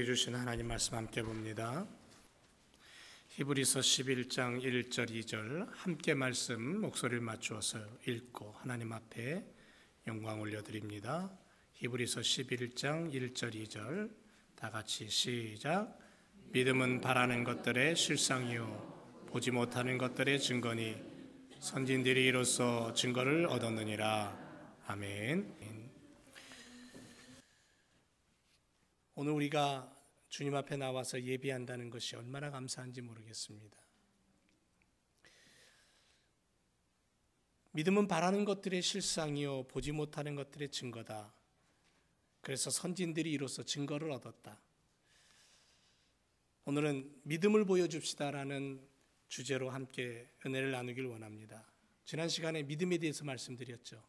주신 하나님 말씀 함께 봅니다. 히브리서 11장 1절 2절 함께 말씀 목소리를 맞추어서 읽고 하나님 앞에 영광 올려드립니다. 히브리서 11장 1절 2절 다 같이 시작. 믿음은 바라는 것들의 실상이요 보지 못하는 것들의 증거니 선진들이 이로써 증거를 얻었느니라. 아멘. 오늘 우리가 주님 앞에 나와서 예배한다는 것이 얼마나 감사한지 모르겠습니다. 믿음은 바라는 것들의 실상이요 보지 못하는 것들의 증거다. 그래서 선진들이 이로써 증거를 얻었다. 오늘은 믿음을 보여줍시다라는 주제로 함께 은혜를 나누길 원합니다. 지난 시간에 믿음에 대해서 말씀드렸죠.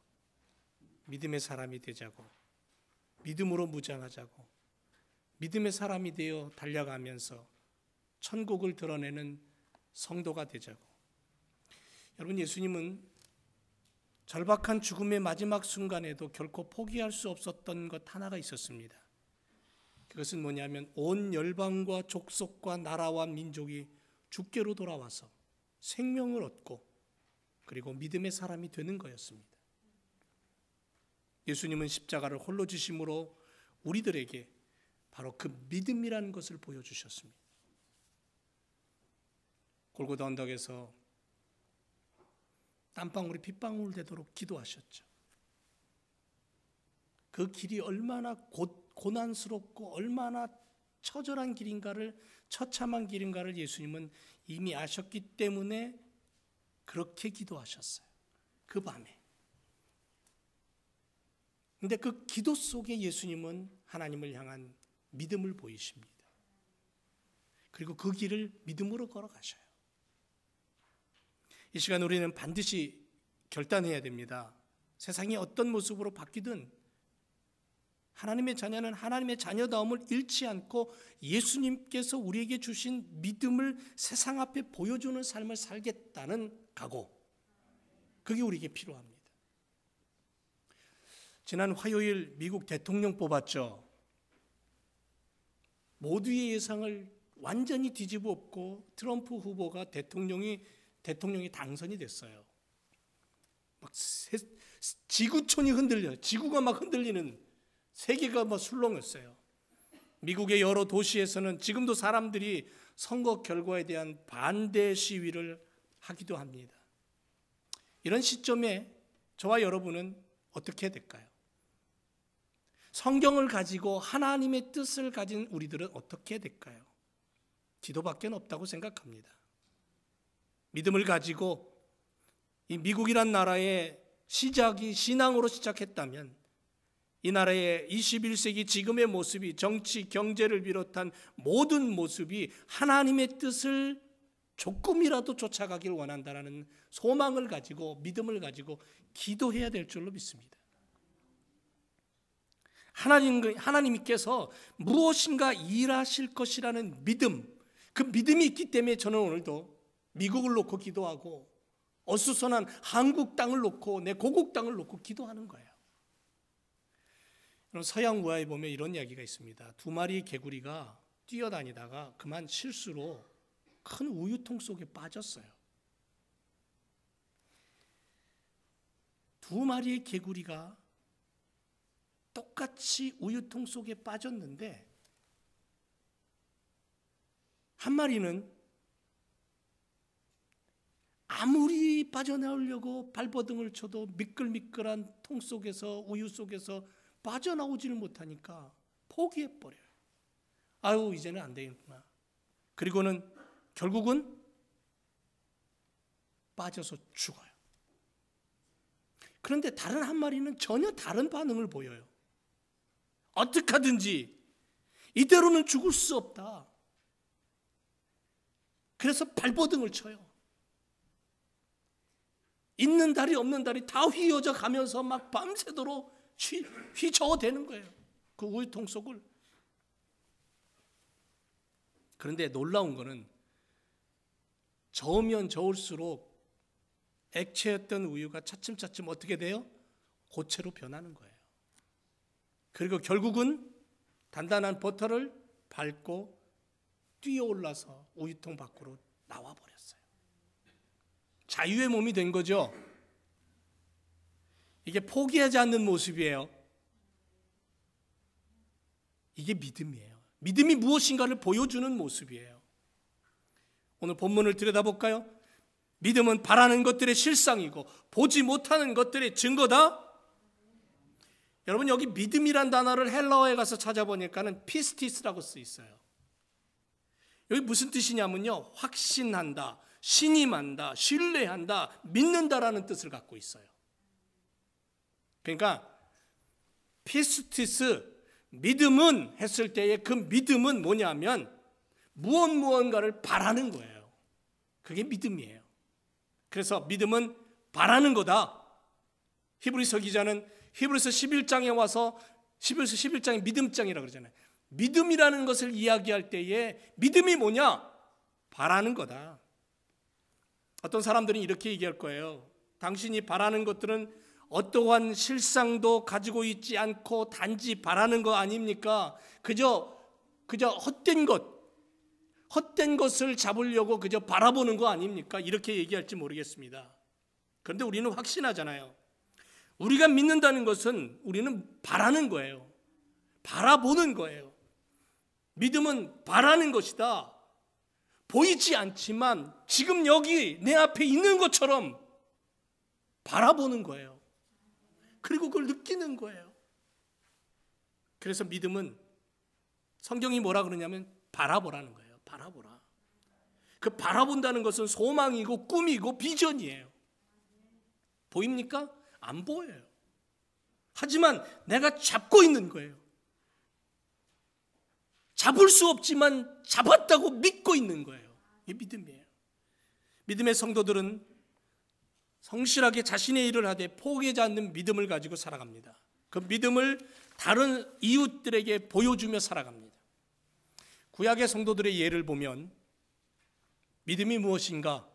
믿음의 사람이 되자고, 믿음으로 무장하자고, 믿음의 사람이 되어 달려가면서 천국을 드러내는 성도가 되자고. 여러분, 예수님은 절박한 죽음의 마지막 순간에도 결코 포기할 수 없었던 것 하나가 있었습니다. 그것은 뭐냐면 온 열방과 족속과 나라와 민족이 주께로 돌아와서 생명을 얻고 그리고 믿음의 사람이 되는 거였습니다. 예수님은 십자가를 홀로 지심으로 우리들에게 바로 그 믿음이라는 것을 보여주셨습니다. 골고다 언덕에서 땀방울이 핏방울 되도록 기도하셨죠. 그 길이 얼마나 고난스럽고 얼마나 처절한 길인가를, 처참한 길인가를 예수님은 이미 아셨기 때문에 그렇게 기도하셨어요. 그 밤에. 그런데 그 기도 속에 예수님은 하나님을 향한 믿음을 보이십니다. 그리고 그 길을 믿음으로 걸어가셔요. 이 시간 우리는 반드시 결단해야 됩니다. 세상이 어떤 모습으로 바뀌든 하나님의 자녀는 하나님의 자녀다움을 잃지 않고 예수님께서 우리에게 주신 믿음을 세상 앞에 보여주는 삶을 살겠다는 각오, 그게 우리에게 필요합니다. 지난 화요일 미국 대통령 뽑았죠. 모두의 예상을 완전히 뒤집어 엎고 트럼프 후보가 대통령이 당선이 됐어요. 막 지구촌이 흔들려요. 지구가 막 흔들리는, 세계가 막 술렁였어요. 미국의 여러 도시에서는 지금도 사람들이 선거 결과에 대한 반대 시위를 하기도 합니다. 이런 시점에 저와 여러분은 어떻게 해야 될까요? 성경을 가지고 하나님의 뜻을 가진 우리들은 어떻게 해야 될까요? 기도밖에 없다고 생각합니다. 믿음을 가지고 이 미국이란 나라의 시작이 신앙으로 시작했다면 이 나라의 21세기 지금의 모습이 정치, 경제를 비롯한 모든 모습이 하나님의 뜻을 조금이라도 쫓아가길 원한다는 소망을 가지고 믿음을 가지고 기도해야 될 줄로 믿습니다. 하나님께서 무엇인가 일하실 것이라는 믿음, 그 믿음이 있기 때문에 저는 오늘도 미국을 놓고 기도하고 어수선한 한국 땅을 놓고 내 고국 땅을 놓고 기도하는 거예요. 서양 우화에 보면 이런 이야기가 있습니다. 두 마리의 개구리가 뛰어다니다가 그만 실수로 큰 우유통 속에 빠졌어요. 두 마리의 개구리가 똑같이 우유통 속에 빠졌는데 한 마리는 아무리 빠져나오려고 발버둥을 쳐도 미끌미끌한 통 속에서, 우유 속에서 빠져나오지를 못하니까 포기해버려요. 아유, 이제는 안 되겠구나. 그리고는 결국은 빠져서 죽어요. 그런데 다른 한 마리는 전혀 다른 반응을 보여요. 어떻게 하든지 이대로는 죽을 수 없다. 그래서 발버둥을 쳐요. 있는 다리 없는 다리 다 휘어져 가면서 막 밤새도록 휘저어대는 거예요. 그 우유통 속을. 그런데 놀라운 거는 저으면 저을수록 액체였던 우유가 차츰차츰 어떻게 돼요? 고체로 변하는 거예요. 그리고 결국은 단단한 버터를 밟고 뛰어올라서 우유통 밖으로 나와버렸어요. 자유의 몸이 된 거죠. 이게 포기하지 않는 모습이에요. 이게 믿음이에요. 믿음이 무엇인가를 보여주는 모습이에요. 오늘 본문을 들여다볼까요? 믿음은 바라는 것들의 실상이고 보지 못하는 것들의 증거다. 여러분, 여기 믿음이란 단어를 헬라어에 가서 찾아보니까는 피스티스라고 쓰여 있어요. 여기 무슨 뜻이냐면요, 확신한다, 신임한다, 신뢰한다, 믿는다라는 뜻을 갖고 있어요. 그러니까 피스티스, 믿음은 했을 때의 그 믿음은 뭐냐면 무언가를 바라는 거예요. 그게 믿음이에요. 그래서 믿음은 바라는 거다. 히브리서 기자는 히브리서 11장에 와서 히브리서 11장이 믿음장이라고 그러잖아요. 믿음이라는 것을 이야기할 때에 믿음이 뭐냐? 바라는 거다. 어떤 사람들은 이렇게 얘기할 거예요. 당신이 바라는 것들은 어떠한 실상도 가지고 있지 않고 단지 바라는 거 아닙니까? 그저 헛된 것을 잡으려고 그저 바라보는 거 아닙니까? 이렇게 얘기할지 모르겠습니다. 그런데 우리는 확신하잖아요. 우리가 믿는다는 것은 우리는 바라는 거예요. 바라보는 거예요. 믿음은 바라는 것이다. 보이지 않지만 지금 여기 내 앞에 있는 것처럼 바라보는 거예요. 그리고 그걸 느끼는 거예요. 그래서 믿음은 성경이 뭐라 그러냐면 바라보라는 거예요. 바라보라. 그 바라본다는 것은 소망이고 꿈이고 비전이에요. 보입니까? 안 보여요. 하지만 내가 잡고 있는 거예요. 잡을 수 없지만 잡았다고 믿고 있는 거예요. 이게 믿음이에요. 믿음의 성도들은 성실하게 자신의 일을 하되 포기하지 않는 믿음을 가지고 살아갑니다. 그 믿음을 다른 이웃들에게 보여주며 살아갑니다. 구약의 성도들의 예를 보면 믿음이 무엇인가?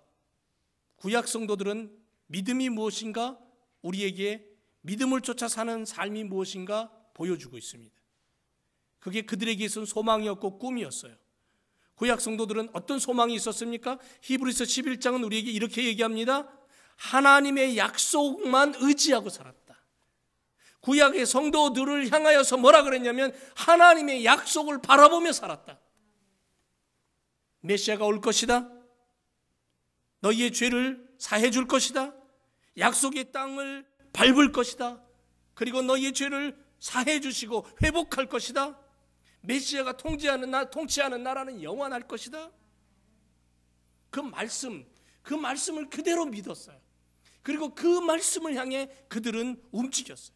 구약 성도들은 믿음이 무엇인가? 우리에게 믿음을 쫓아 사는 삶이 무엇인가 보여주고 있습니다. 그게 그들에게 있어서 소망이었고 꿈이었어요. 구약 성도들은 어떤 소망이 있었습니까? 히브리서 11장은 우리에게 이렇게 얘기합니다. 하나님의 약속만 의지하고 살았다. 구약의 성도들을 향하여서 뭐라 그랬냐면 하나님의 약속을 바라보며 살았다. 메시아가 올 것이다. 너희의 죄를 사해 줄 것이다. 약속의 땅을 밟을 것이다. 그리고 너희의 죄를 사해 주시고 회복할 것이다. 메시아가 통치하는 나라는 영원할 것이다. 그 말씀을 그대로 믿었어요. 그리고 그 말씀을 향해 그들은 움직였어요.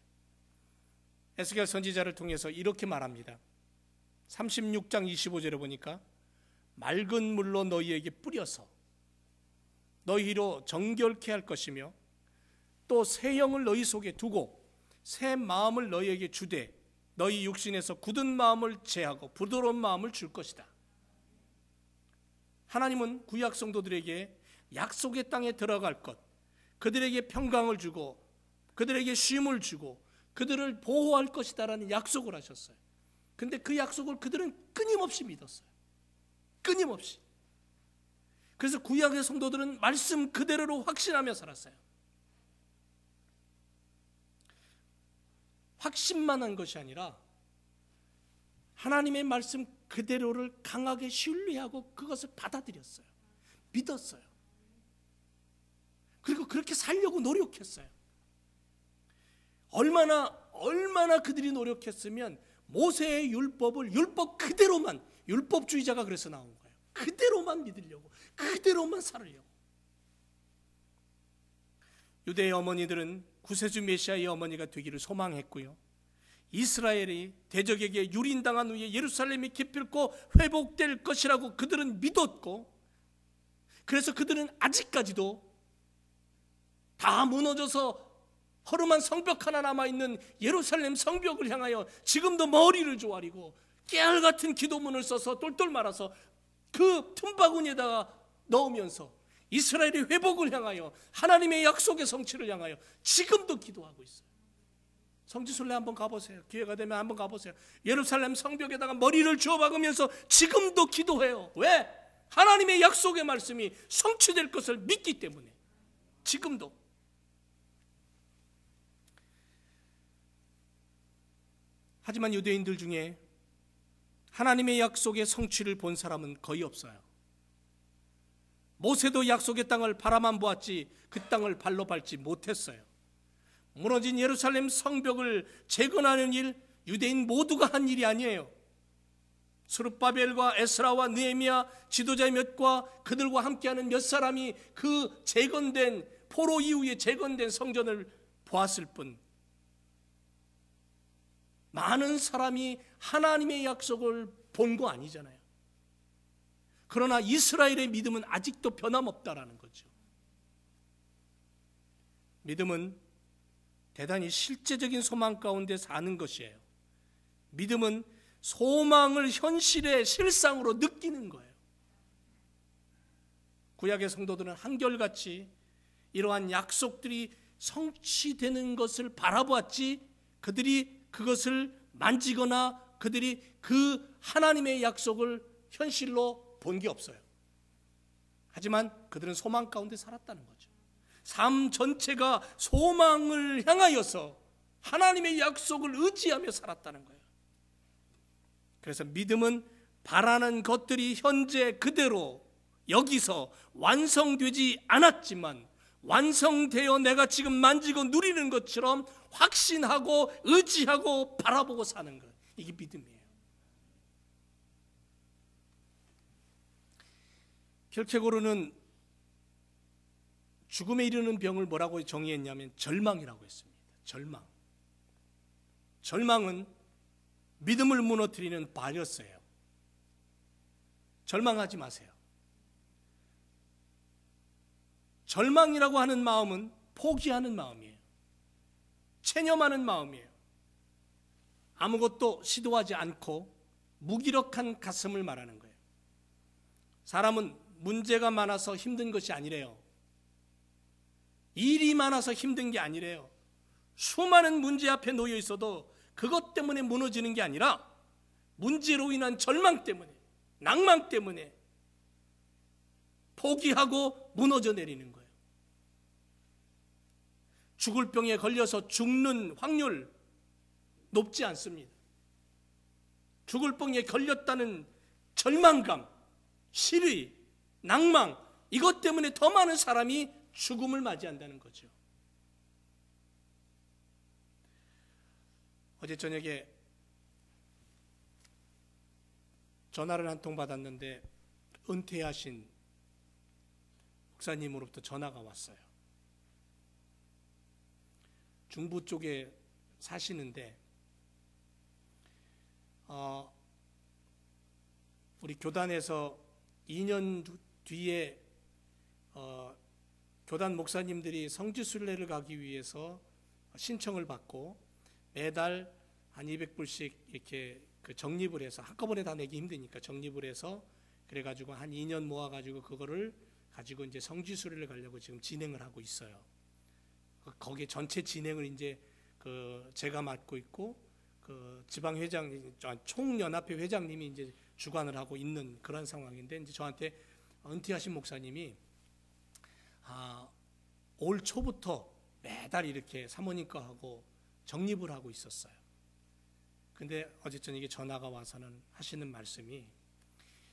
에스겔 선지자를 통해서 이렇게 말합니다. 36장 25절에 보니까 맑은 물로 너희에게 뿌려서 너희로 정결케 할 것이며 또 새 영을 너희 속에 두고 새 마음을 너희에게 주되 너희 육신에서 굳은 마음을 제하고 부드러운 마음을 줄 것이다. 하나님은 구약 성도들에게 약속의 땅에 들어갈 것, 그들에게 평강을 주고 그들에게 쉼을 주고 그들을 보호할 것이다라는 약속을 하셨어요. 근데 그 약속을 그들은 끊임없이 믿었어요. 끊임없이. 그래서 구약의 성도들은 말씀 그대로로 확신하며 살았어요. 확신만 한 것이 아니라 하나님의 말씀 그대로를 강하게 신뢰하고 그것을 받아들였어요. 믿었어요. 그리고 그렇게 살려고 노력했어요. 얼마나 그들이 노력했으면 모세의 율법을 율법 그대로만, 율법주의자가 그래서 나온 거예요. 그대로만 믿으려고, 그대로만 살으려고. 유대의 어머니들은 구세주 메시아의 어머니가 되기를 소망했고요. 이스라엘이 대적에게 유린당한 후에 예루살렘이 기필코 회복될 것이라고 그들은 믿었고, 그래서 그들은 아직까지도 다 무너져서 허름한 성벽 하나 남아있는 예루살렘 성벽을 향하여 지금도 머리를 조아리고 깨알같은 기도문을 써서 똘똘 말아서 그 틈바구니에다가 넣으면서 이스라엘의 회복을 향하여 하나님의 약속의 성취를 향하여 지금도 기도하고 있어요. 성지순례 한번 가보세요. 기회가 되면 한번 가보세요. 예루살렘 성벽에다가 머리를 주워 박으면서 지금도 기도해요. 왜? 하나님의 약속의 말씀이 성취될 것을 믿기 때문에. 지금도. 하지만 유대인들 중에 하나님의 약속의 성취를 본 사람은 거의 없어요. 모세도 약속의 땅을 바라만 보았지 그 땅을 발로 밟지 못했어요. 무너진 예루살렘 성벽을 재건하는 일, 유대인 모두가 한 일이 아니에요. 스룹바벨과 에스라와 느헤미야 지도자의 몇과 그들과 함께하는 몇 사람이 그 재건된 포로 이후에 재건된 성전을 보았을 뿐, 많은 사람이 하나님의 약속을 본 거 아니잖아요. 그러나 이스라엘의 믿음은 아직도 변함없다라는 거죠. 믿음은 대단히 실제적인 소망 가운데 사는 것이에요. 믿음은 소망을 현실의 실상으로 느끼는 거예요. 구약의 성도들은 한결같이 이러한 약속들이 성취되는 것을 바라보았지 그들이 그것을 만지거나 그들이 그 하나님의 약속을 현실로 본 게 없어요. 하지만 그들은 소망 가운데 살았다는 거죠. 삶 전체가 소망을 향하여서 하나님의 약속을 의지하며 살았다는 거예요. 그래서 믿음은 바라는 것들이 현재 그대로 여기서 완성되지 않았지만 완성되어 내가 지금 만지고 누리는 것처럼 확신하고 의지하고 바라보고 사는 것, 이게 믿음이에요. 킬케고르는 죽음에 이르는 병을 뭐라고 정의했냐면 절망이라고 했습니다. 절망은 믿음을 무너뜨리는 바이러스예요. 절망하지 마세요. 절망이라고 하는 마음은 포기하는 마음이에요. 체념하는 마음이에요. 아무것도 시도하지 않고 무기력한 가슴을 말하는 거예요. 사람은 문제가 많아서 힘든 것이 아니래요. 일이 많아서 힘든 게 아니래요. 수많은 문제 앞에 놓여 있어도 그것 때문에 무너지는 게 아니라 문제로 인한 절망 때문에, 낭망 때문에 포기하고 무너져 내리는 거예요. 죽을 병에 걸려서 죽는 확률 높지 않습니다. 죽을 병에 걸렸다는 절망감, 실의, 낭망, 이것 때문에 더 많은 사람이 죽음을 맞이한다는 거죠. 어제 저녁에 전화를 한 통 받았는데 은퇴하신 목사님으로부터 전화가 왔어요. 중부 쪽에 사시는데 우리 교단에서 2년 뒤에 교단 목사님들이 성지순례를 가기 위해서 신청을 받고 매달 한 200불씩 이렇게 그 적립을 해서 한꺼번에 다 내기 힘드니까 적립을 해서 그래가지고 한 2년 모아가지고 그거를 가지고 이제 성지순례를 가려고 지금 진행을 하고 있어요. 거기에 전체 진행을 이제 그 제가 맡고 있고 그 지방회장, 총연합회 회장님이 이제 주관을 하고 있는 그런 상황인데, 이제 저한테 은퇴하신 목사님이 올 초부터 매달 이렇게 사모님 거 하고 적립을 하고 있었어요. 근데 어제 저녁에 전화가 와서는 하시는 말씀이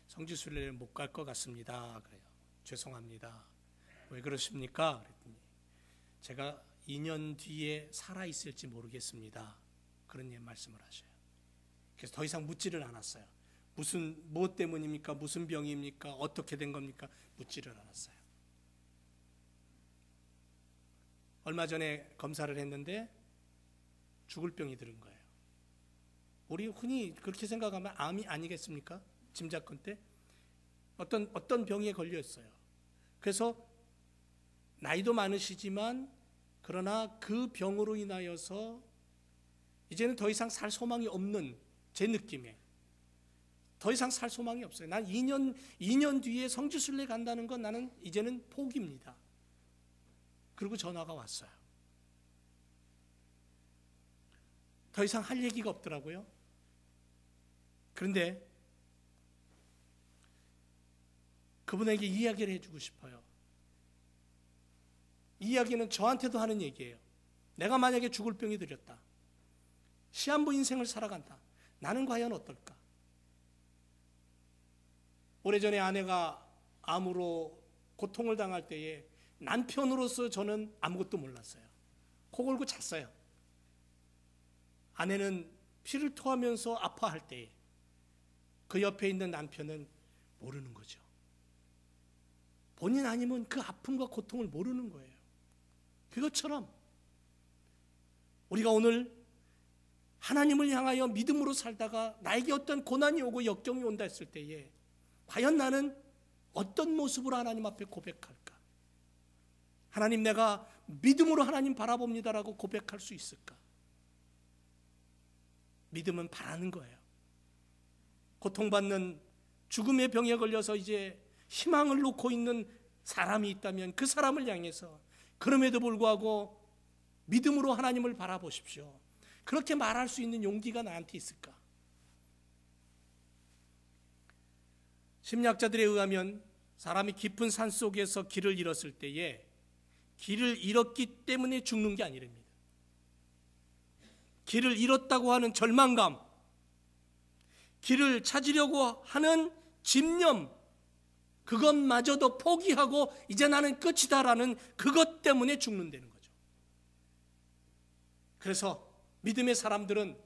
성지순례를 못 갈 것 같습니다. 그래요. 죄송합니다. 왜 그러십니까? 그랬더니 제가 2년 뒤에 살아있을지 모르겠습니다. 그런 말씀을 하셔요. 그래서 더 이상 묻지를 않았어요. 무엇 때문입니까? 무슨 병입니까? 어떻게 된 겁니까? 묻지를 않았어요. 얼마 전에 검사를 했는데 죽을 병이 들은 거예요. 우리 흔히 그렇게 생각하면 암이 아니겠습니까? 짐작컨대 어떤 병에 걸려 있어요. 그래서 나이도 많으시지만 그러나 그 병으로 인하여서 이제는 더 이상 살 소망이 없는, 제 느낌에 더 이상 살 소망이 없어요. 난 2년 뒤에 성지순례 간다는 건 나는 이제는 포기입니다. 그리고 전화가 왔어요. 더 이상 할 얘기가 없더라고요. 그런데 그분에게 이야기를 해주고 싶어요. 이 이야기는 저한테도 하는 얘기예요. 내가 만약에 죽을 병이 들었다. 시한부 인생을 살아간다. 나는 과연 어떨까? 오래전에 아내가 암으로 고통을 당할 때에 남편으로서 저는 아무것도 몰랐어요. 코 골고 잤어요. 아내는 피를 토하면서 아파할 때에 그 옆에 있는 남편은 모르는 거죠. 본인 아니면 그 아픔과 고통을 모르는 거예요. 그것처럼 우리가 오늘 하나님을 향하여 믿음으로 살다가 나에게 어떤 고난이 오고 역경이 온다 했을 때에 과연 나는 어떤 모습으로 하나님 앞에 고백할까? 하나님, 내가 믿음으로 하나님 바라봅니다라고 고백할 수 있을까? 믿음은 바라는 거예요. 고통받는 죽음의 병에 걸려서 이제 희망을 놓고 있는 사람이 있다면 그 사람을 향해서 그럼에도 불구하고 믿음으로 하나님을 바라보십시오. 그렇게 말할 수 있는 용기가 나한테 있을까? 심리학자들에 의하면 사람이 깊은 산 속에서 길을 잃었을 때에 길을 잃었기 때문에 죽는 게 아니랍니다. 길을 잃었다고 하는 절망감, 길을 찾으려고 하는 집념, 그것마저도 포기하고 이제 나는 끝이다라는 그것 때문에 죽는다는 거죠. 그래서 믿음의 사람들은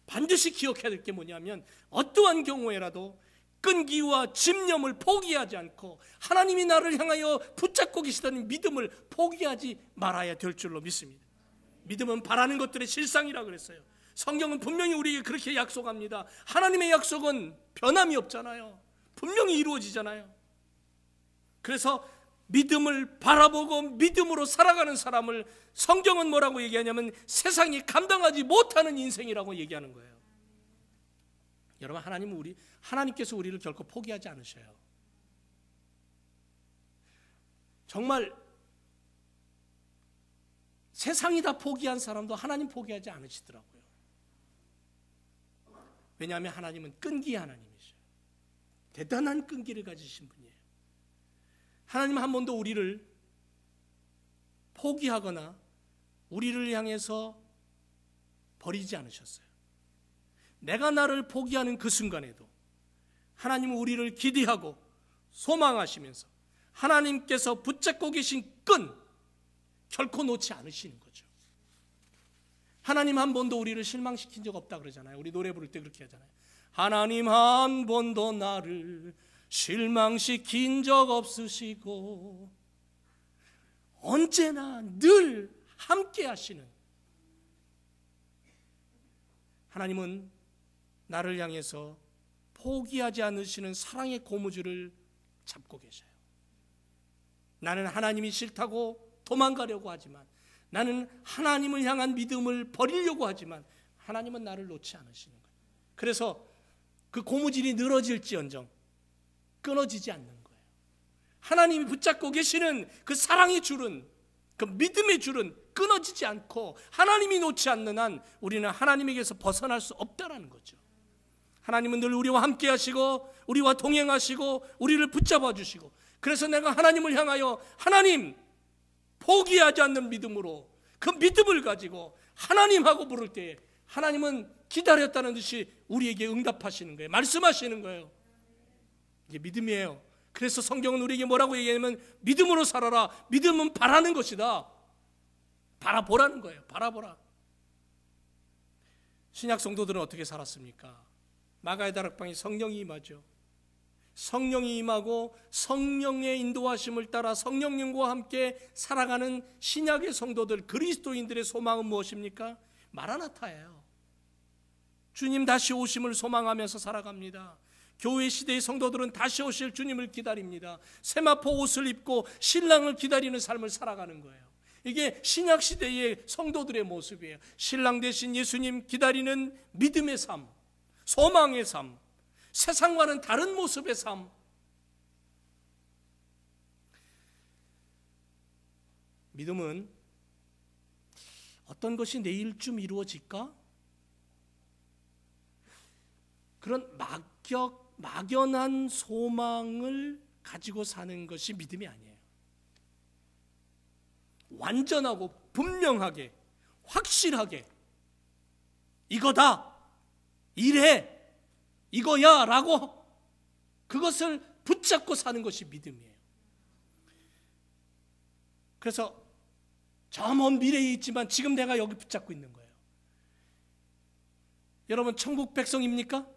반드시 기억해야 될 게 뭐냐면 어떠한 경우에라도 끈기와 집념을 포기하지 않고 하나님이 나를 향하여 붙잡고 계시다는 믿음을 포기하지 말아야 될 줄로 믿습니다. 믿음은 바라는 것들의 실상이라 그랬어요. 성경은 분명히 우리에게 그렇게 약속합니다. 하나님의 약속은 변함이 없잖아요. 분명히 이루어지잖아요. 그래서 믿음을 바라보고 믿음으로 살아가는 사람을 성경은 뭐라고 얘기하냐면 세상이 감당하지 못하는 인생이라고 얘기하는 거예요. 여러분, 하나님께서 우리를 결코 포기하지 않으셔요. 정말 세상이 다 포기한 사람도 하나님 포기하지 않으시더라고요. 왜냐하면 하나님은 끈기 하나님이셔요. 대단한 끈기를 가지신 분이에요. 하나님은 한 번도 우리를 포기하거나 우리를 향해서 버리지 않으셨어요. 내가 나를 포기하는 그 순간에도 하나님은 우리를 기대하고 소망하시면서 하나님께서 붙잡고 계신 끈 결코 놓지 않으시는 거죠. 하나님 한 번도 우리를 실망시킨 적 없다 그러잖아요. 우리 노래 부를 때 그렇게 하잖아요. 하나님 한 번도 나를 실망시킨 적 없으시고 언제나 늘 함께 하시는 하나님은 나를 향해서 포기하지 않으시는 사랑의 고무줄을 잡고 계셔요. 나는 하나님이 싫다고 도망가려고 하지만, 나는 하나님을 향한 믿음을 버리려고 하지만 하나님은 나를 놓지 않으시는 거예요. 그래서 그 고무줄이 늘어질지언정 끊어지지 않는 거예요. 하나님이 붙잡고 계시는 그 사랑의 줄은, 그 믿음의 줄은 끊어지지 않고 하나님이 놓지 않는 한 우리는 하나님에게서 벗어날 수 없다는 거죠. 하나님은 늘 우리와 함께 하시고 우리와 동행하시고 우리를 붙잡아 주시고, 그래서 내가 하나님을 향하여 하나님 포기하지 않는 믿음으로 그 믿음을 가지고 하나님하고 부를 때에 하나님은 기다렸다는 듯이 우리에게 응답하시는 거예요. 말씀하시는 거예요. 이게 믿음이에요. 그래서 성경은 우리에게 뭐라고 얘기하냐면 믿음으로 살아라. 믿음은 바라는 것이다. 바라보라는 거예요. 바라보라. 신약 성도들은 어떻게 살았습니까? 마가의 다락방에 성령이 임하죠. 성령이 임하고 성령의 인도하심을 따라 성령님과 함께 살아가는 신약의 성도들, 그리스도인들의 소망은 무엇입니까? 마라나타예요. 주님 다시 오심을 소망하면서 살아갑니다. 교회 시대의 성도들은 다시 오실 주님을 기다립니다. 세마포 옷을 입고 신랑을 기다리는 삶을 살아가는 거예요. 이게 신약 시대의 성도들의 모습이에요. 신랑 대신 예수님 기다리는 믿음의 삶, 소망의 삶, 세상과는 다른 모습의 삶. 믿음은 어떤 것이 내일쯤 이루어질까? 그런 막연한 소망을 가지고 사는 것이 믿음이 아니에요. 완전하고 분명하게 확실하게 이거다, 이래, 이거야 라고 그것을 붙잡고 사는 것이 믿음이에요. 그래서 저 먼 미래에 있지만 지금 내가 여기 붙잡고 있는 거예요. 여러분, 천국 백성입니까?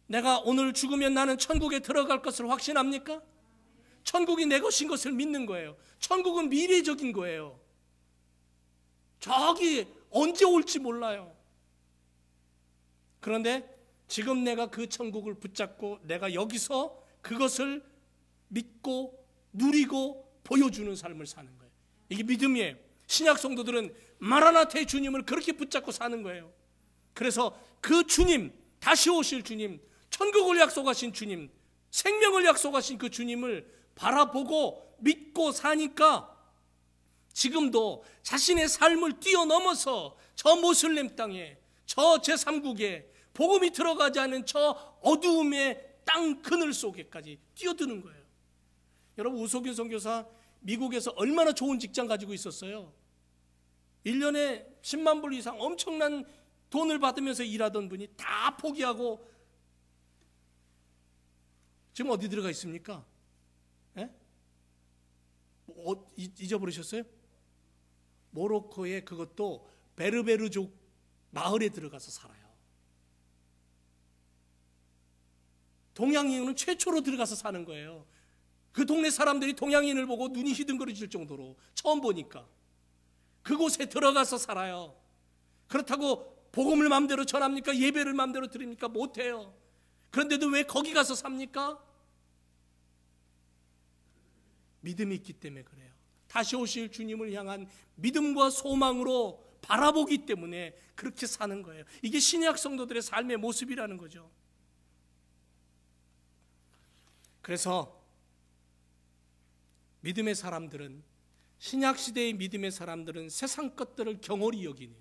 내가 오늘 죽으면 나는 천국에 들어갈 것을 확신합니까? 천국이 내 것인 것을 믿는 거예요. 천국은 미래적인 거예요. 저기 언제 올지 몰라요. 그런데 지금 내가 그 천국을 붙잡고 내가 여기서 그것을 믿고 누리고 보여주는 삶을 사는 거예요. 이게 믿음이에요. 신약 성도들은 마라나타의 주님을 그렇게 붙잡고 사는 거예요. 그래서 그 주님, 다시 오실 주님, 천국을 약속하신 주님, 생명을 약속하신 그 주님을 바라보고 믿고 사니까 지금도 자신의 삶을 뛰어넘어서 저 모슬렘 땅에, 저 제3국에 복음이 들어가지 않은 저 어두움의 땅 그늘 속에까지 뛰어드는 거예요. 여러분, 우석윤 선교사 미국에서 얼마나 좋은 직장 가지고 있었어요. 1년에 10만 불 이상 엄청난 돈을 받으면서 일하던 분이 다 포기하고 지금 어디 들어가 있습니까? 예? 잊어버리셨어요? 모로코의 그것도 베르베르족 마을에 들어가서 살아요. 동양인은 최초로 들어가서 사는 거예요. 그 동네 사람들이 동양인을 보고 눈이 희둥거려질 정도로 처음 보니까 그곳에 들어가서 살아요. 그렇다고 복음을 마음대로 전합니까? 예배를 마음대로 드립니까? 못해요. 그런데도 왜 거기 가서 삽니까? 믿음이 있기 때문에 그래요. 다시 오실 주님을 향한 믿음과 소망으로 바라보기 때문에 그렇게 사는 거예요. 이게 신약 성도들의 삶의 모습이라는 거죠. 그래서 믿음의 사람들은, 신약 시대의 믿음의 사람들은 세상 것들을 경홀히 여기는,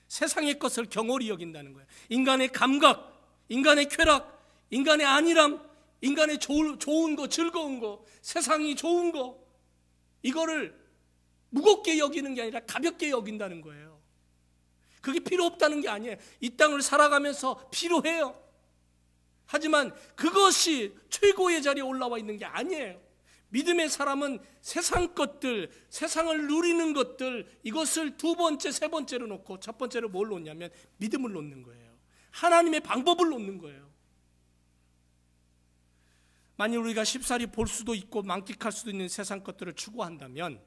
세상의 것을 경홀히 여긴다는 거예요. 인간의 감각, 인간의 쾌락, 인간의 안일함, 인간의 좋은 거, 즐거운 거, 세상이 좋은 거, 이거를 무겁게 여기는 게 아니라 가볍게 여긴다는 거예요. 그게 필요 없다는 게 아니에요. 이 땅을 살아가면서 필요해요. 하지만 그것이 최고의 자리에 올라와 있는 게 아니에요. 믿음의 사람은 세상 것들, 세상을 누리는 것들, 이것을 두 번째, 세 번째로 놓고 첫 번째로 뭘 놓냐면 믿음을 놓는 거예요. 하나님의 방법을 놓는 거예요. 만일 우리가 쉽사리 볼 수도 있고 만끽할 수도 있는 세상 것들을 추구한다면,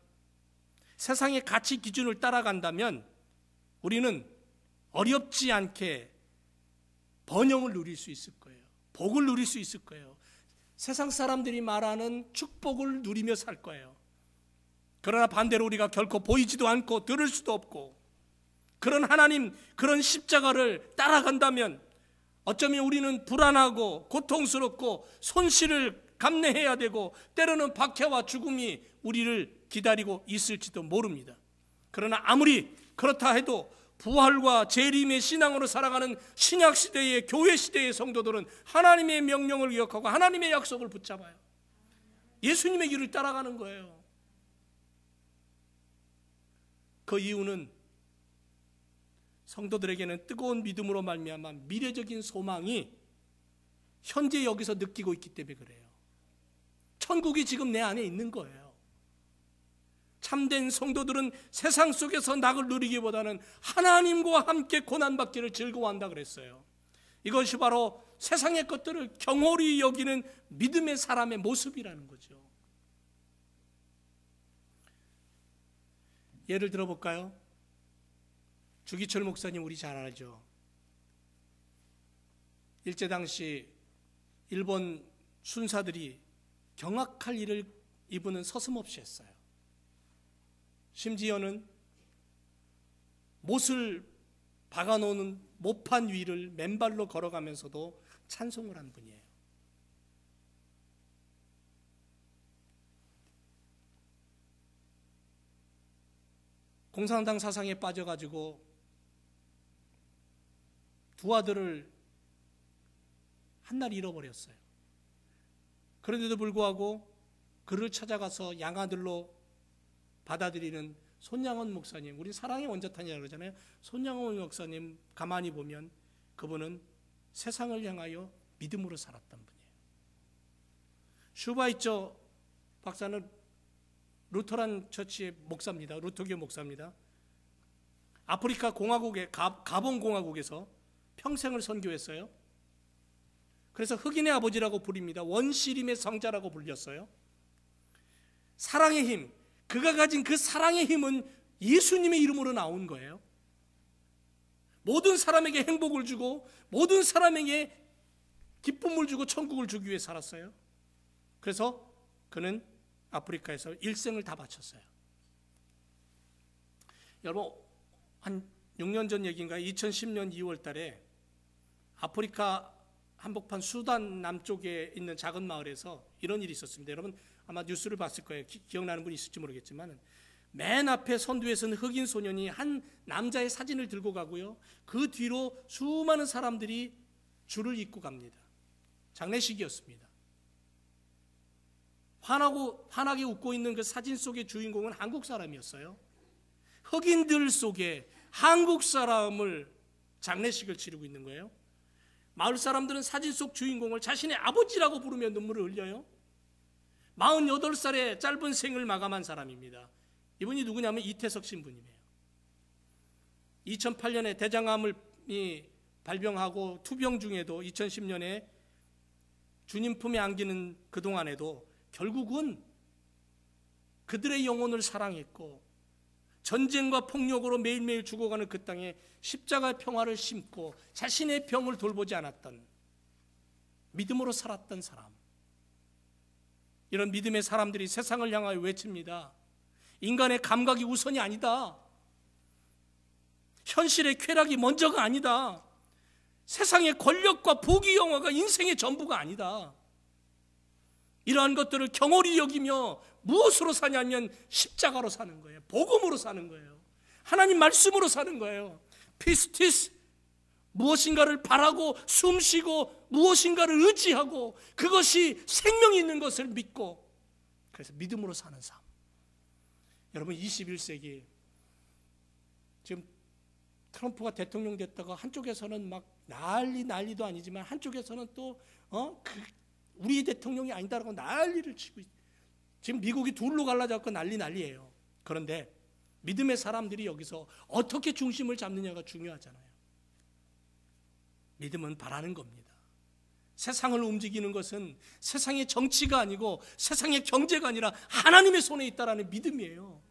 세상의 가치 기준을 따라간다면 우리는 어렵지 않게 번영을 누릴 수 있을 거예요. 복을 누릴 수 있을 거예요. 세상 사람들이 말하는 축복을 누리며 살 거예요. 그러나 반대로 우리가 결코 보이지도 않고 들을 수도 없고 그런 하나님, 그런 십자가를 따라간다면 어쩌면 우리는 불안하고 고통스럽고 손실을 감내해야 되고 때로는 박해와 죽음이 우리를 기다리고 있을지도 모릅니다. 그러나 아무리 그렇다 해도 부활과 재림의 신앙으로 살아가는 신약시대의 교회시대의 성도들은 하나님의 명령을 기억하고 하나님의 약속을 붙잡아요. 예수님의 길을 따라가는 거예요. 그 이유는 성도들에게는 뜨거운 믿음으로 말미암아 미래적인 소망이 현재 여기서 느끼고 있기 때문에 그래요. 천국이 지금 내 안에 있는 거예요. 참된 성도들은 세상 속에서 낙을 누리기보다는 하나님과 함께 고난받기를 즐거워한다 그랬어요. 이것이 바로 세상의 것들을 경홀히 여기는 믿음의 사람의 모습이라는 거죠. 예를 들어볼까요? 주기철 목사님 우리 잘 알죠. 일제당시 일본 순사들이 경악할 일을 이분은 서슴없이 했어요. 심지어는 못을 박아놓는 모판 위를 맨발로 걸어가면서도 찬송을 한 분이에요. 공산당 사상에 빠져가지고 두 아들을 한날 잃어버렸어요. 그런데도 불구하고 그를 찾아가서 양아들로 받아들이는 손양원 목사님, 우리 사랑의 원자탄이라고 그러잖아요. 손양원 목사님 가만히 보면 그분은 세상을 향하여 믿음으로 살았던 분이에요. 슈바이처 박사는 루터란 처치의 목사입니다. 루터교 목사입니다. 아프리카 공화국의 가본 공화국에서 평생을 선교했어요. 그래서 흑인의 아버지라고 부릅니다. 원시림의 성자라고 불렸어요. 사랑의 힘, 그가 가진 그 사랑의 힘은 예수님의 이름으로 나온 거예요. 모든 사람에게 행복을 주고 모든 사람에게 기쁨을 주고 천국을 주기 위해 살았어요. 그래서 그는 아프리카에서 일생을 다 바쳤어요. 여러분, 한 6년 전 얘기인가요? 2010년 2월 달에 아프리카 한복판 수단 남쪽에 있는 작은 마을에서 이런 일이 있었습니다. 여러분 아마 뉴스를 봤을 거예요. 기억나는 분이 있을지 모르겠지만 맨 앞에 선두에 선 흑인 소년이 한 남자의 사진을 들고 가고요. 그 뒤로 수많은 사람들이 줄을 잇고 갑니다. 장례식이었습니다. 환하게 웃고 있는 그 사진 속의 주인공은 한국 사람이었어요. 흑인들 속에 한국 사람을 장례식을 치르고 있는 거예요. 마을 사람들은 사진 속 주인공을 자신의 아버지라고 부르며 눈물을 흘려요. 48살의 짧은 생을 마감한 사람입니다. 이분이 누구냐면 이태석 신부님이에요. 2008년에 대장암을 발병하고 투병 중에도 2010년에 주님 품에 안기는 그동안에도 결국은 그들의 영혼을 사랑했고 전쟁과 폭력으로 매일매일 죽어가는 그 땅에 십자가의 평화를 심고 자신의 병을 돌보지 않았던 믿음으로 살았던 사람, 이런 믿음의 사람들이 세상을 향하여 외칩니다. 인간의 감각이 우선이 아니다. 현실의 쾌락이 먼저가 아니다. 세상의 권력과 부귀 영화가 인생의 전부가 아니다. 이러한 것들을 경홀히 여기며 무엇으로 사냐면 십자가로 사는 거예요. 복음으로 사는 거예요. 하나님 말씀으로 사는 거예요. 피스티스, 무엇인가를 바라고 숨쉬고 무엇인가를 의지하고 그것이 생명이 있는 것을 믿고, 그래서 믿음으로 사는 삶. 여러분 21세기 지금 트럼프가 대통령 됐다가 한쪽에서는 막 난리도 아니지만 한쪽에서는 또 우리 대통령이 아니다라고 난리를 치고 있어요. 지금 미국이 둘로 갈라져서 난리예요. 그런데 믿음의 사람들이 여기서 어떻게 중심을 잡느냐가 중요하잖아요. 믿음은 바라는 겁니다. 세상을 움직이는 것은 세상의 정치가 아니고 세상의 경제가 아니라 하나님의 손에 있다라는 믿음이에요.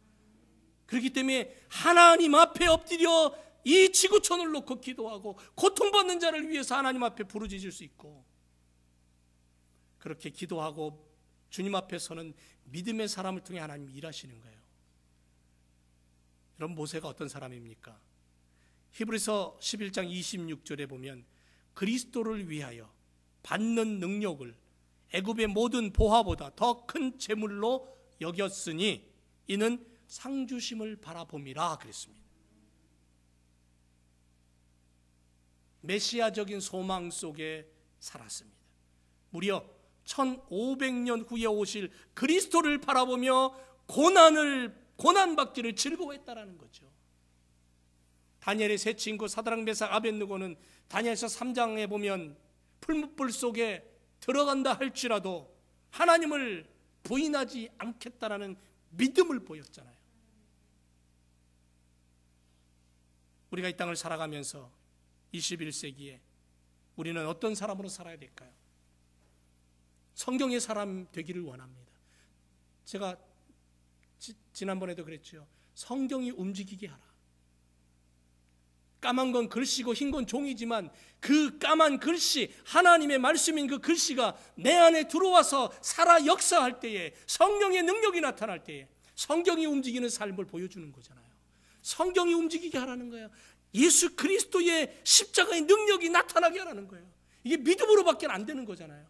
그렇기 때문에 하나님 앞에 엎드려 이 지구촌을 놓고 기도하고 고통받는 자를 위해서 하나님 앞에 부르짖을 수 있고, 그렇게 기도하고 주님 앞에서는 믿음의 사람을 통해 하나님이 일하시는 거예요. 여러분 모세가 어떤 사람입니까? 히브리서 11장 26절에 보면 그리스도를 위하여 받는 능력을 애굽의 모든 보화보다 더 큰 재물로 여겼으니 이는 상주심을 바라봄이라 그랬습니다. 메시아적인 소망 속에 살았습니다. 무려 1500년 후에 오실 그리스도를 바라보며 고난받기를 즐거워했다라는 거죠. 다니엘의 세 친구 사드락 메삭 아벳느고는 다니엘서 3장에 보면 풀무불 속에 들어간다 할지라도 하나님을 부인하지 않겠다라는 믿음을 보였잖아요. 우리가 이 땅을 살아가면서 21세기에 우리는 어떤 사람으로 살아야 될까요? 성경의 사람 되기를 원합니다. 제가 지난번에도 그랬죠. 성경이 움직이게 하라. 까만 건 글씨고 흰 건 종이지만 그 까만 글씨, 하나님의 말씀인 그 글씨가 내 안에 들어와서 살아 역사할 때에, 성령의 능력이 나타날 때에 성경이 움직이는 삶을 보여주는 거잖아요. 성경이 움직이게 하라는 거예요. 예수 그리스도의 십자가의 능력이 나타나게 하라는 거예요. 이게 믿음으로밖에 안 되는 거잖아요.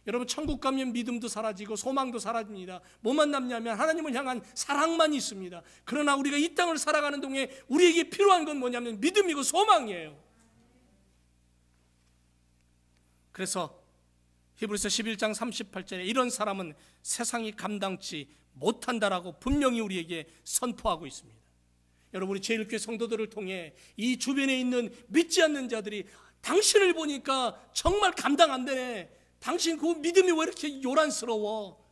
여러분 천국 가면 믿음도 사라지고 소망도 사라집니다. 뭐만 남냐면 하나님을 향한 사랑만 있습니다. 그러나 우리가 이 땅을 살아가는 동안 우리에게 필요한 건 뭐냐면 믿음이고 소망이에요. 그래서 히브리서 11장 38절에 이런 사람은 세상이 감당치 못한다라고 분명히 우리에게 선포하고 있습니다. 여러분, 우리 제일교회 성도들을 통해 이 주변에 있는 믿지 않는 자들이 당신을 보니까 정말 감당 안 되네, 당신 그 믿음이 왜 이렇게 요란스러워,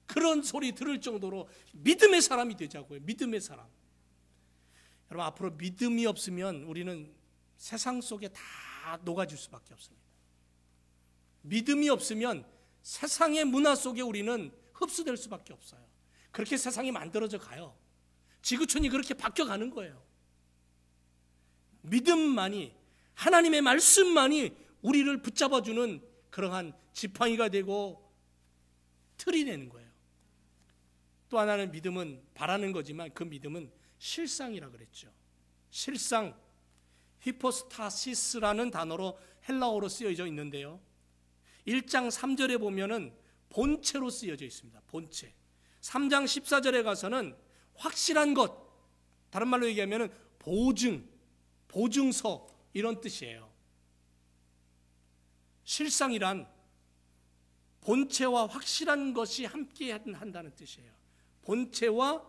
그런 소리 들을 정도로 믿음의 사람이 되자고요. 믿음의 사람. 여러분, 앞으로 믿음이 없으면 우리는 세상 속에 다 녹아질 수밖에 없습니다. 믿음이 없으면 세상의 문화 속에 우리는 흡수될 수밖에 없어요. 그렇게 세상이 만들어져 가요. 지구촌이 그렇게 바뀌어가는 거예요. 믿음만이, 하나님의 말씀만이 우리를 붙잡아주는 그러한 지팡이가 되고 틀이 되는 거예요. 또 하나는 믿음은 바라는 거지만 그 믿음은 실상이라 그랬죠. 실상, 히포스타시스라는 단어로 헬라어로 쓰여져 있는데요, 1장 3절에 보면은 본체로 쓰여져 있습니다. 본체. 3장 14절에 가서는 확실한 것, 다른 말로 얘기하면 보증, 보증서, 이런 뜻이에요. 실상이란 본체와 확실한 것이 함께 한다는 뜻이에요. 본체와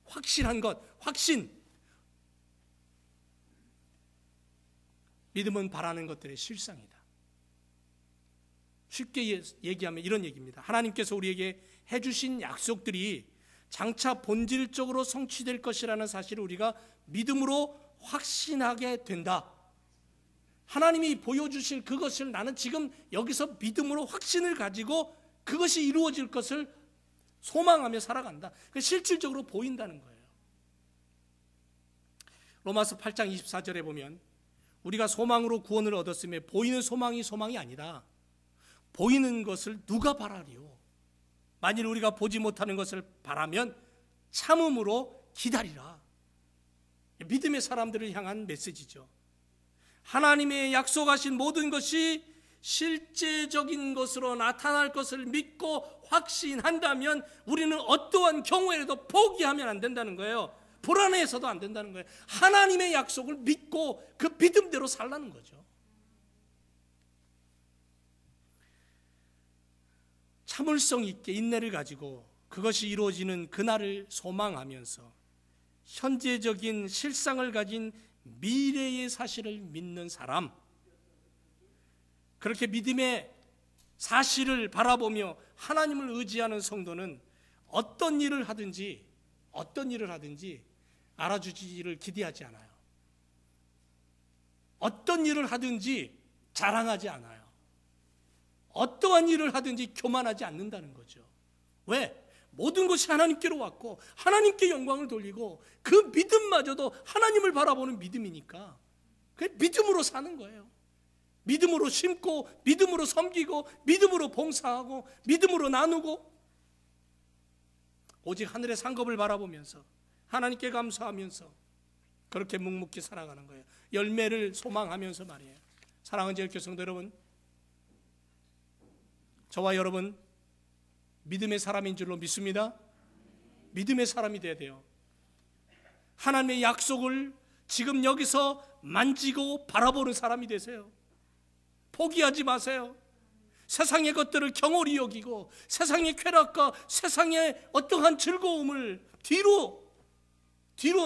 확실한 것, 확신. 믿음은 바라는 것들의 실상이다. 쉽게 얘기하면 이런 얘기입니다. 하나님께서 우리에게 해주신 약속들이 장차 본질적으로 성취될 것이라는 사실을 우리가 믿음으로 확신하게 된다. 하나님이 보여주실 그것을 나는 지금 여기서 믿음으로 확신을 가지고 그것이 이루어질 것을 소망하며 살아간다. 실질적으로 보인다는 거예요. 로마서 8장 24절에 보면 우리가 소망으로 구원을 얻었으며 보이는 소망이 소망이 아니다. 보이는 것을 누가 바라리요? 만일 우리가 보지 못하는 것을 바라면 참음으로 기다리라. 믿음의 사람들을 향한 메시지죠. 하나님의 약속하신 모든 것이 실제적인 것으로 나타날 것을 믿고 확신한다면 우리는 어떠한 경우에도 포기하면 안 된다는 거예요. 불안해서도 안 된다는 거예요. 하나님의 약속을 믿고 그 믿음대로 살라는 거죠. 참을성 있게 인내를 가지고 그것이 이루어지는 그날을 소망하면서 현재적인 실상을 가진 미래의 사실을 믿는 사람, 그렇게 믿음의 사실을 바라보며 하나님을 의지하는 성도는 어떤 일을 하든지 알아주지를 기대하지 않아요. 어떤 일을 하든지 자랑하지 않아요. 어떠한 일을 하든지 교만하지 않는다는 거죠. 왜? 모든 것이 하나님께로 왔고 하나님께 영광을 돌리고 그 믿음마저도 하나님을 바라보는 믿음이니까 그 믿음으로 사는 거예요. 믿음으로 심고 믿음으로 섬기고 믿음으로 봉사하고 믿음으로 나누고 오직 하늘의 상급을 바라보면서 하나님께 감사하면서 그렇게 묵묵히 살아가는 거예요. 열매를 소망하면서 말이에요. 사랑하는 제일교회 성도 여러분, 저와 여러분 믿음의 사람인 줄로 믿습니다. 믿음의 사람이 돼야 돼요. 하나님의 약속을 지금 여기서 만지고 바라보는 사람이 되세요. 포기하지 마세요. 세상의 것들을 경홀히 여기고 세상의 쾌락과 세상의 어떠한 즐거움을 뒤로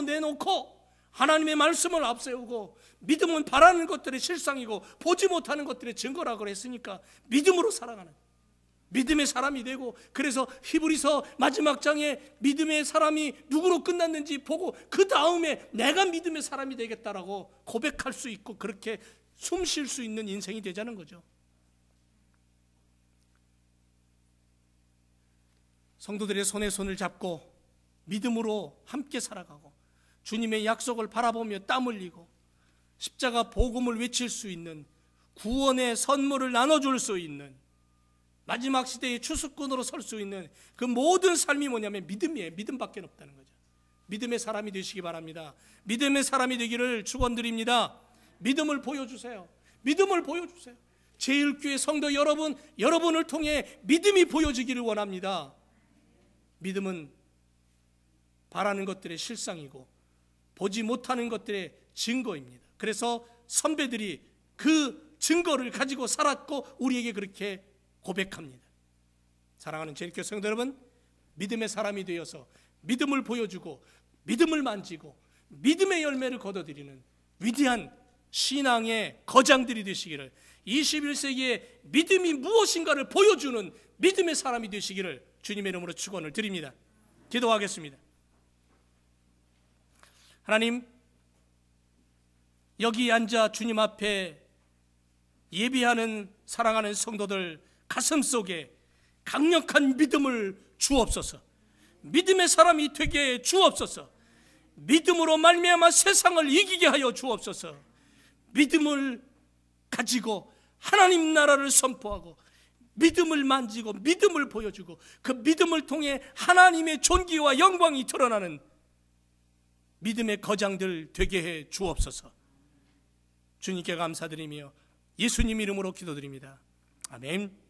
내놓고 하나님의 말씀을 앞세우고 믿음은 바라는 것들의 실상이고 보지 못하는 것들의 증거라고 했으니까 믿음으로 살아가는 믿음의 사람이 되고, 그래서 히브리서 마지막 장에 믿음의 사람이 누구로 끝났는지 보고 그 다음에 내가 믿음의 사람이 되겠다라고 고백할 수 있고 그렇게 숨 쉴 수 있는 인생이 되자는 거죠. 성도들의 손에 손을 잡고 믿음으로 함께 살아가고 주님의 약속을 바라보며 땀 흘리고 십자가 복음을 외칠 수 있는, 구원의 선물을 나눠줄 수 있는, 마지막 시대의 추수꾼으로 설 수 있는 그 모든 삶이 뭐냐면 믿음이에요. 믿음밖에 없다는 거죠. 믿음의 사람이 되시기 바랍니다. 믿음의 사람이 되기를 축원드립니다. 믿음을 보여주세요. 믿음을 보여주세요. 제일교회 성도 여러분, 여러분을 통해 믿음이 보여지기를 원합니다. 믿음은 바라는 것들의 실상이고 보지 못하는 것들의 증거입니다. 그래서 선배들이 그 증거를 가지고 살았고 우리에게 그렇게 고백합니다. 사랑하는 제일교회 성도 여러분, 믿음의 사람이 되어서 믿음을 보여주고 믿음을 만지고 믿음의 열매를 거둬들이는 위대한 신앙의 거장들이 되시기를, 21세기에 믿음이 무엇인가를 보여주는 믿음의 사람이 되시기를 주님의 이름으로 축원을 드립니다. 기도하겠습니다. 하나님, 여기 앉아 주님 앞에 예비하는 사랑하는 성도들 가슴 속에 강력한 믿음을 주옵소서. 믿음의 사람이 되게 주옵소서. 믿음으로 말미암아 세상을 이기게 하여 주옵소서. 믿음을 가지고 하나님 나라를 선포하고 믿음을 만지고 믿음을 보여주고 그 믿음을 통해 하나님의 존귀와 영광이 드러나는 믿음의 거장들 되게 해 주옵소서. 주님께 감사드리며 예수님 이름으로 기도드립니다. 아멘.